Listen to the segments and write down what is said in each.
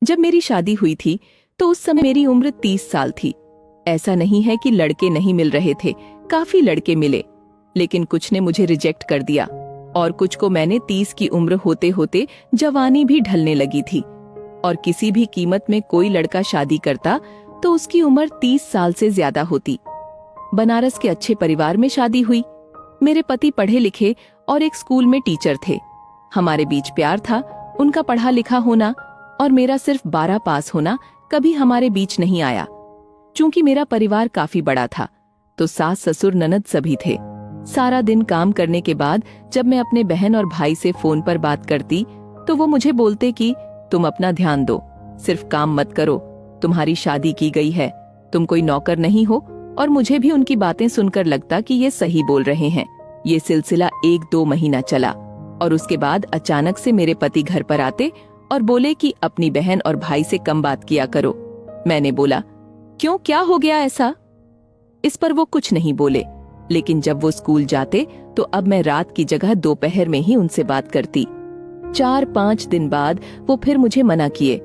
जब मेरी शादी हुई थी तो उस समय मेरी उम्र 30 साल थी। ऐसा नहीं है कि लड़के नहीं मिल रहे थे, काफी लड़के मिले, लेकिन कुछ ने मुझे रिजेक्ट कर दिया और कुछ को मैंने 30 की उम्र होते होते जवानी भी ढलने लगी थी। और किसी भी कीमत में कोई लड़का शादी करता तो उसकी उम्र 30 साल से ज्यादा होती। बनारस के अच्छे परिवार में शादी हुई। मेरे पति पढ़े लिखे और एक स्कूल में टीचर थे। हमारे बीच प्यार था। उनका पढ़ा लिखा होना और मेरा सिर्फ 12 पास होना कभी हमारे बीच नहीं आया। चूंकि मेरा परिवार काफी बड़ा था तो सास ससुर ननद सभी थे। सारा दिन काम करने के बाद जब मैं अपने बहन और भाई से फोन पर बात करती तो वो मुझे बोलते कि तुम अपना ध्यान दो, सिर्फ काम मत करो, तुम्हारी शादी की गई है, तुम कोई नौकर नहीं हो। और मुझे भी उनकी बातें सुनकर लगता कि ये सही बोल रहे हैं। ये सिलसिला 1-2 महीना चला और उसके बाद अचानक से मेरे पति घर पर आते और बोले कि अपनी बहन और भाई से कम बात किया करो। मैंने बोला, क्यों, क्या हो गया ऐसा? इस पर वो कुछ नहीं बोले, लेकिन जब वो स्कूल जाते तो अब मैं रात की जगह दोपहर में ही उनसे बात करती। 4-5 दिन बाद वो फिर मुझे मना किए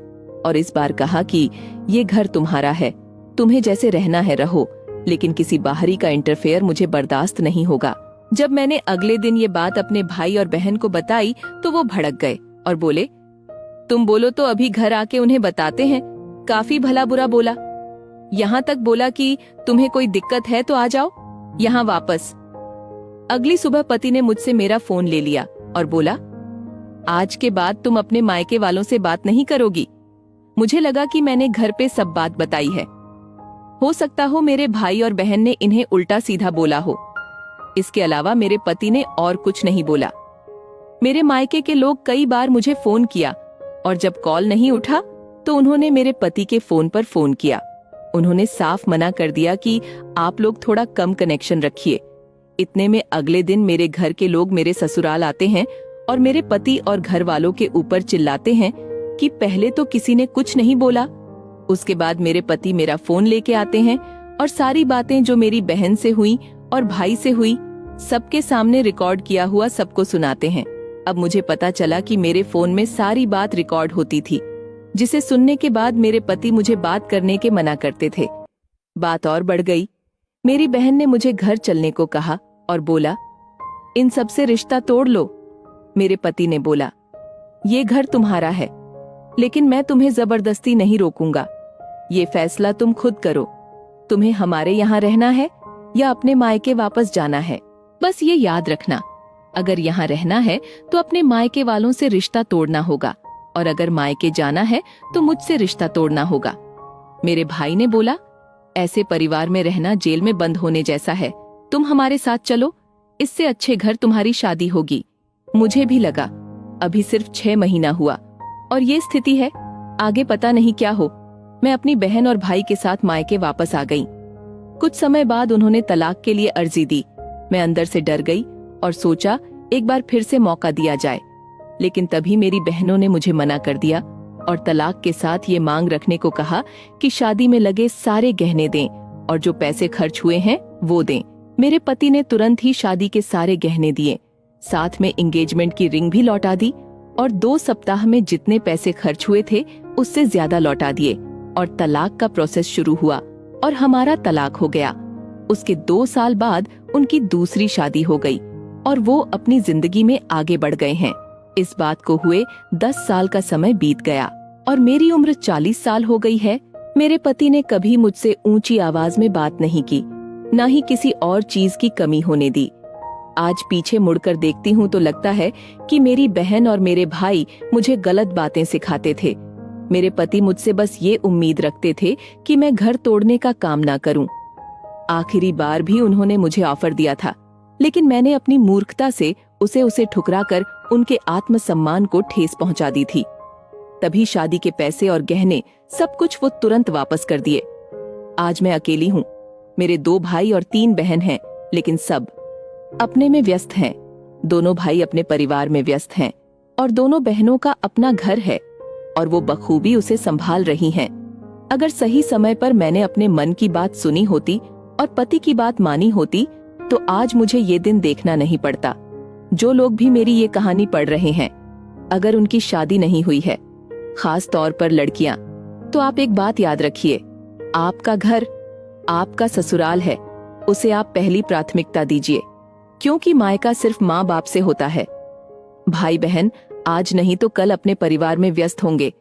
और इस बार कहा कि ये घर तुम्हारा है, तुम्हें जैसे रहना है रहो, लेकिन किसी बाहरी का इंटरफेयर मुझे बर्दाश्त नहीं होगा। जब मैंने अगले दिन ये बात अपने भाई और बहन को बताई तो वो भड़क गए और बोले, तुम बोलो तो अभी घर आके उन्हें बताते हैं। काफी भला बुरा बोला, यहाँ तक बोला कि तुम्हें कोई दिक्कत है तो आ जाओ यहाँ वापस। अगली सुबह पति ने मुझसे मेरा फोन ले लिया और बोला, आज के बाद तुम अपने मायके वालों से बात नहीं करोगी। मुझे लगा कि मैंने घर पे सब बात बताई है। हो सकता हो मेरे भाई और बहन ने इन्हें उल्टा सीधा बोला हो। इसके अलावा मेरे पति ने और कुछ नहीं बोला। मेरे मायके के लोग कई बार मुझे फोन किया और जब कॉल नहीं उठा तो उन्होंने मेरे पति के फोन पर फोन किया। उन्होंने साफ मना कर दिया कि आप लोग थोड़ा कम कनेक्शन रखिए। इतने में अगले दिन मेरे घर के लोग मेरे ससुराल आते हैं और मेरे पति और घर वालों के ऊपर चिल्लाते हैं कि पहले तो किसी ने कुछ नहीं बोला। उसके बाद मेरे पति मेरा फोन लेके आते हैं और सारी बातें जो मेरी बहन से हुई और भाई से हुई सबके सामने रिकॉर्ड किया हुआ सबको सुनाते हैं। अब मुझे पता चला कि मेरे फोन में सारी बात रिकॉर्ड होती थी, जिसे सुनने के बाद मेरे पति मुझे बात करने के मना करते थे। बात और बढ़ गई। मेरी बहन ने मुझे घर चलने को कहा और बोला, इन सब से रिश्ता तोड़ लो। मेरे पति ने बोला, ये घर तुम्हारा है, लेकिन मैं तुम्हें जबरदस्ती नहीं रोकूंगा। ये फैसला तुम खुद करो। तुम्हें हमारे यहाँ रहना है या अपने मायके वापस जाना है। बस ये याद रखना, अगर यहाँ रहना है तो अपने मायके वालों से रिश्ता तोड़ना होगा और अगर मायके जाना है तो मुझसे रिश्ता तोड़ना होगा। मेरे भाई ने बोला, ऐसे परिवार में रहना जेल में बंद होने जैसा है, तुम हमारे साथ चलो, इससे अच्छे घर तुम्हारी शादी होगी। मुझे भी लगा अभी सिर्फ 6 महीना हुआ और ये स्थिति है, आगे पता नहीं क्या हो। मैं अपनी बहन और भाई के साथ मायके वापस आ गई। कुछ समय बाद उन्होंने तलाक के लिए अर्जी दी। मैं अंदर से डर गई और सोचा एक बार फिर से मौका दिया जाए, लेकिन तभी मेरी बहनों ने मुझे मना कर दिया और तलाक के साथ ये मांग रखने को कहा कि शादी में लगे सारे गहने दें और जो पैसे खर्च हुए हैं वो दें। मेरे पति ने तुरंत ही शादी के सारे गहने दिए, साथ में एंगेजमेंट की रिंग भी लौटा दी और 2 सप्ताह में जितने पैसे खर्च हुए थे उससे ज्यादा लौटा दिए और तलाक का प्रोसेस शुरू हुआ और हमारा तलाक हो गया। उसके 2 साल बाद उनकी दूसरी शादी हो गई और वो अपनी जिंदगी में आगे बढ़ गए हैं। इस बात को हुए 10 साल का समय बीत गया और मेरी उम्र 40 साल हो गई है। मेरे पति ने कभी मुझसे ऊंची आवाज में बात नहीं की, न ही किसी और चीज की कमी होने दी। आज पीछे मुड़कर देखती हूँ तो लगता है कि मेरी बहन और मेरे भाई मुझे गलत बातें सिखाते थे। मेरे पति मुझसे बस ये उम्मीद रखते थे कि मैं घर तोड़ने का काम ना करूं। आखिरी बार भी उन्होंने मुझे ऑफर दिया था, लेकिन मैंने अपनी मूर्खता से उसे ठुकराकर उनके आत्मसम्मान को ठेस पहुंचा दी थी। तभी शादी के पैसे और गहने सब कुछ वो तुरंत वापस कर दिए। आज मैं अकेली हूँ। मेरे 2 भाई और 3 बहन हैं, लेकिन सब अपने में व्यस्त हैं। दोनों भाई अपने परिवार में व्यस्त हैं और दोनों बहनों का अपना घर है और वो बखूबी उसे संभाल रही हैं। अगर सही समय पर मैंने अपने मन की बात सुनी होती और पति की बात मानी होती तो आज मुझे ये दिन देखना नहीं पड़ता। जो लोग भी मेरी ये कहानी पढ़ रहे हैं, अगर उनकी शादी नहीं हुई है खास तौर पर लड़कियां। तो आप एक बात याद रखिए, आपका घर आपका ससुराल है, उसे आप पहली प्राथमिकता दीजिए, क्योंकि मायका सिर्फ माँ बाप से होता है। भाई बहन आज नहीं तो कल अपने परिवार में व्यस्त होंगे,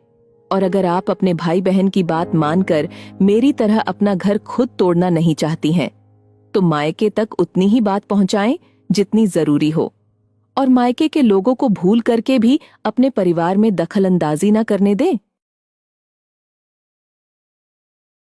और अगर आप अपने भाई बहन की बात मानकर मेरी तरह अपना घर खुद तोड़ना नहीं चाहती हैं, तो मायके तक उतनी ही बात पहुंचाएं जितनी जरूरी हो, और मायके के लोगों को भूल करके भी अपने परिवार में दखल अंदाजी न करने दें।